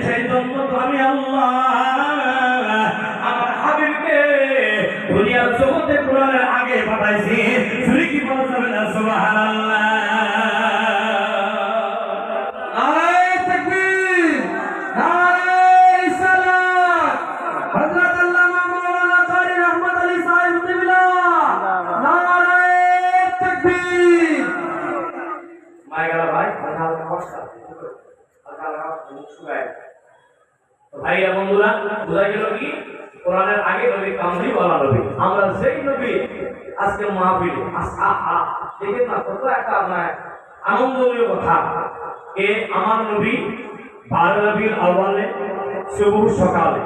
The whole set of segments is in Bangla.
সেই জন্য তো আমি আল্লাহ আমার হাবিবকে দুনিয়ার জগতে কোরআনের আগে পাঠাইছি। শুনি কি বলা যাবে না? সুবহানাল্লাহ। ভাইয়া বন্ধুরা, বোঝা গেল কি কোরআনের আগে নবী কামলি বলা নবী। আমরা সেই নবী আজকে মাহফিলে দেখে না কত একটা আনন্দময় কথা। এ আমার নবী 12 রবিউল আউয়ালে শুভ সকালে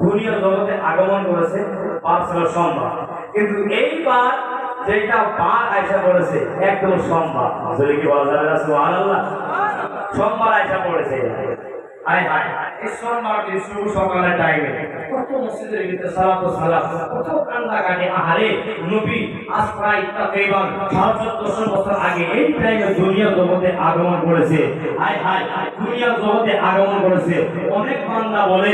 দুনিয়া জগতে আগমন করেছে, বার ছিল সোমবার। কিন্তু এইবার যেটা বার আয়সা পড়েছে একদম সোমবার। আসলে কি বলা যাবে না? সুবহানাল্লাহ। সোমবার আয়সা পড়েছে। হায় হায়, এই সোমবার দিন শুভ সকালের টাইমে কত মসজিদের ভিতরে সালাত ও সালাম, কত কান্নাকাটি। আহারে নবী আজ প্রায় তাকরিবান 1400 বছর আগে এই টাইমে দুনিয়া জগতে আগমন করেছে। হায় হায়, দুনিয়া জগতে আগমন করেছে। অনেক বান্দা বলে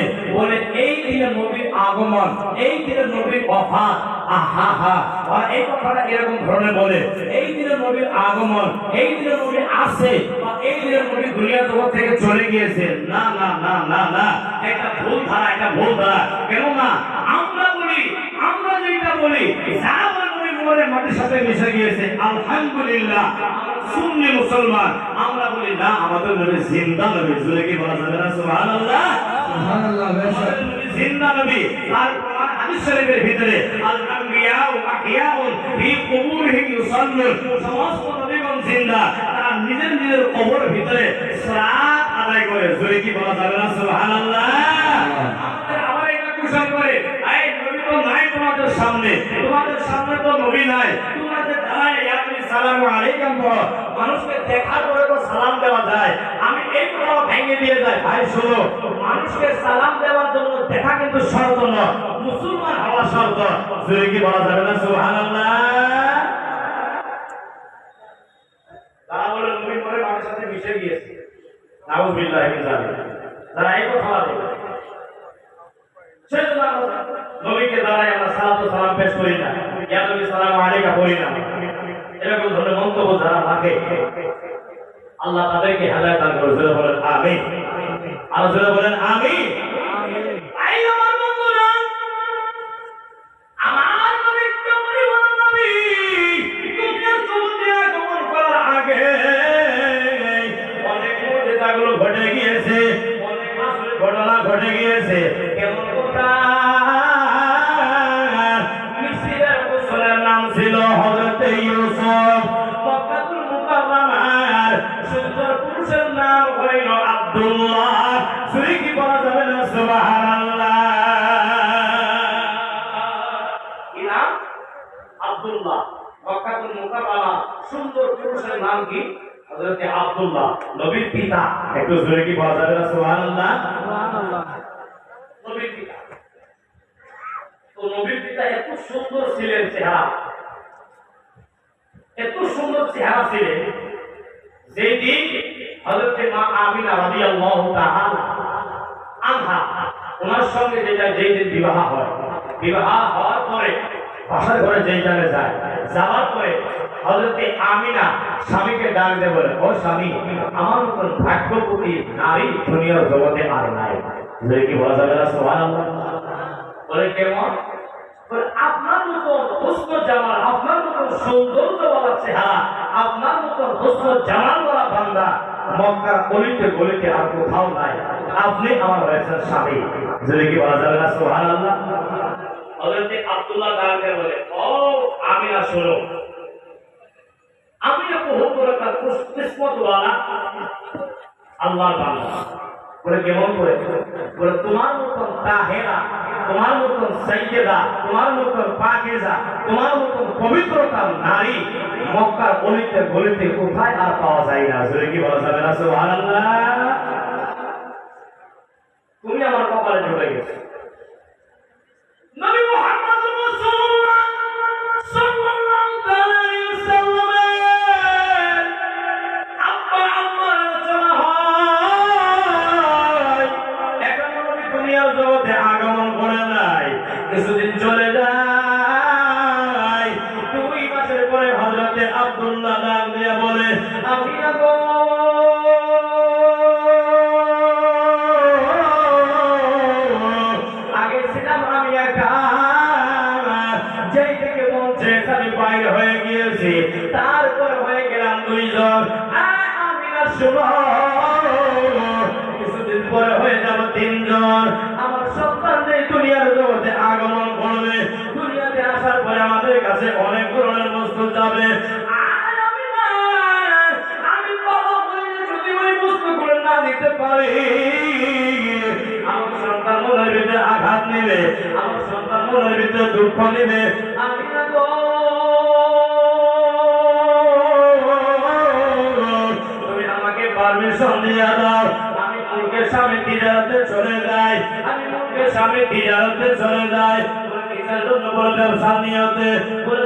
এই দিনে নবীর আগমন, এই দিনে নবীর ওফাত। আহা হা, আর এই কথাটা এরকম ধরনের বলে এই দিনে নবীর আগমন, এই দিনে নবী আসে, বা এই দিনে নবী দুনিয়া জগৎ থেকে চলে গিয়েছে। না না না না না, এটা ভুল ধারা, এটা ভুল ধারা। কেন না আমরা বলি, আমরা যেটা বলি সাহাবার নবী মরে মাটির সাথে মিশে গিয়েছে, আলহামদুলিল্লাহ সুন্নি মুসলমান। আমরা বলি না, আমাদের নবী জিন্দা নবী। জোরে কি বলা যাবে না? সুবহানাল্লাহ সুবহানাল্লাহ। জিন্দা নবী। আর হাদিস শরীফের ভিতরে আল আম্বিয়া ওয়া আহিয়াউন ফি কুবুরিহিম ইউসাল্লুন, সমস্ত নবীগণ জিন্দা, তারা নিজের নিজের কবরের ভিতরে সালাত আদায় করে। জোরে কি বলা যাবে না? সুবহানাল্লাহ। আমাদের এটা কুশল করে, এই নবী তো নাই তোমাদের সামনে, তোমাদের সামনে তো নবী নাই, তোমাদের দাঁড়ায় আপনি সালামু আলাইকুম বলো। মানুষকে দেখার পরে তো সালাম দেওয়া যায়। আমি এই কথাও ভেঙে দিয়ে যাই, ভাই শোনো, মানুষকে সালাম দেওয়ার জন্য দেখা কিন্তু শর্ত নয়, মুসলমান হওয়া শর্ত। জোরে কি বলা যাবে না? সুবহানাল্লাহ। তারা বলে নবী পরে মানুষের সাথে মিশে গিয়েছে, নাউযুবিল্লাহ মিন যালিক। তারা এই কথা বলে, সেজন্য নবীকে দাঁড়ায় আমরা সালাত ও সালাম পেশ করি না, ইয়া নবী সালামু আলাইকা বলি না। এরকম ধরনের মন্তব্য যারা রাখে, আল্লাহ তাদেরকে হেদায়েত দান করুন। জোরে বলেন আমিন। আর জোরে বলেন আমিন। আই আমার বন্ধুরা, আমার নবী কেমন নবী, দুনিয়ার জগতে আগমন করার আগে অনেক মুজিজাগুলো ঘটে গিয়েছে, অনেক আসল ঘটনা ঘটে গিয়েছে। কেমন কথা? মিসরের রাসূলের নাম ছিল হযরত ইউসুফ। মক্কাতুল মুকাররমার সুন্দর পুরুষের নাম হইল আব্দুল্লাহ। শুনি কি বলা যাবে না? সুবহানাল্লাহ। কি নাম? আব্দুল্লাহ। মক্কাতুল মুকাররমা সুন্দর পুরুষের নাম কি? হযরত আব্দুল্লাহ, নবীর পিতা। একটু জোরে কি বলা যাবে না? সুবহানাল্লাহ সুবহানাল্লাহ। নবীর পিতা। তো নবীর পিতা এত সুন্দর ছিলেন, চেহারা এত সুন্দর চেহারা ছিলেন, যেই দিন হযরত মা আমিনা রাদিয়াল্লাহু তাআলা আনহা ওনার সঙ্গে যেই দিন বিবাহ হয়, বিবাহ হওয়ার পরে বাসার ঘরে যেই জায়গায় যায়, যাওয়ার পরে হযরত আমিনা স্বামীকে ডাক দিয়ে বলে, ও স্বামী, আমার মতন ভাগ্যবতী নারী দুনিয়ার জগতে আর নাই। যে কি বলা যাবে না? সুবহানাল্লাহ। বলে কেমন? বলে আপনার মতন হুসন জামাল, আপনার মতন সৌন্দর্যওয়ালা চেহারা, আপনার মতন হুসন জামালওয়ালা বান্দা মক্কার গলিতে গলিতে আর কোথাও নাই। আপনি আমার হয়েছেন স্বামী। যে কি বলা যাবে না? সুবহানাল্লাহ। হযরত আব্দুল্লাহ ডাক দিয়ে বলে, ও আমিনা শোনো, আমি বহু বড় একটা কিসমতওয়ালা আল্লাহর বান্দা। বলে কেমন করে? বলে তোমার মতন তাহেরা, তোমার মতন সাইয়্যিদা, তোমার মতন পাকিজা, তোমার মতন পবিত্রতার নারী মক্কার গলিতে গলিতে কোথায় আর পাওয়া যায় না। জোরে কি বলা যাবে না? সুবহানাল্লাহ। তুমি আমার কপালে ঢুকে গেছো। নবী মুহাম্মদুর রাসূলুল্লাহ সাল্লাল্লাহু আলাইহি ওয়াসাল্লাম আব্বা আম্মা আলোচনা হয়, কিছুদিন চলে যায় 2 মাসের পরে হযরতে আব্দুল্লাহ ডাক দিয়া বলে আমিনা গো আগে ছিলাম আমি একা যেই থেকে বলছে আমি বাইরে হয়ে গিয়েছি তারপর হয়ে গেলাম 2 জন আমিনা শুনো কিছুদিন পরে হয়ে যাব 3 জন আমার সন্তান এই দুনিয়ার জগতে আগমন করবে দুনিয়াতে আসার পরে আমাদের কাছে অনেক ধরনের বস্তু যাবে আর আমি বাবা বলে যদি ওই বস্তুগুলো না দিতে পারি আমার সন্তান মনের ভিতরে আঘাত নেবে আমার সন্তান মনের ভিতরে দুঃখ নেবে আমি না গো তুমি আমাকে পারমিশন দিয়ে দাও আমি মুলকের সামনে তিজারতে চলে যাই আমি মুলকের সামনে তিজারতে চলে যাই কিসের জন্য বলে ব্যবসা নিয়তে বলে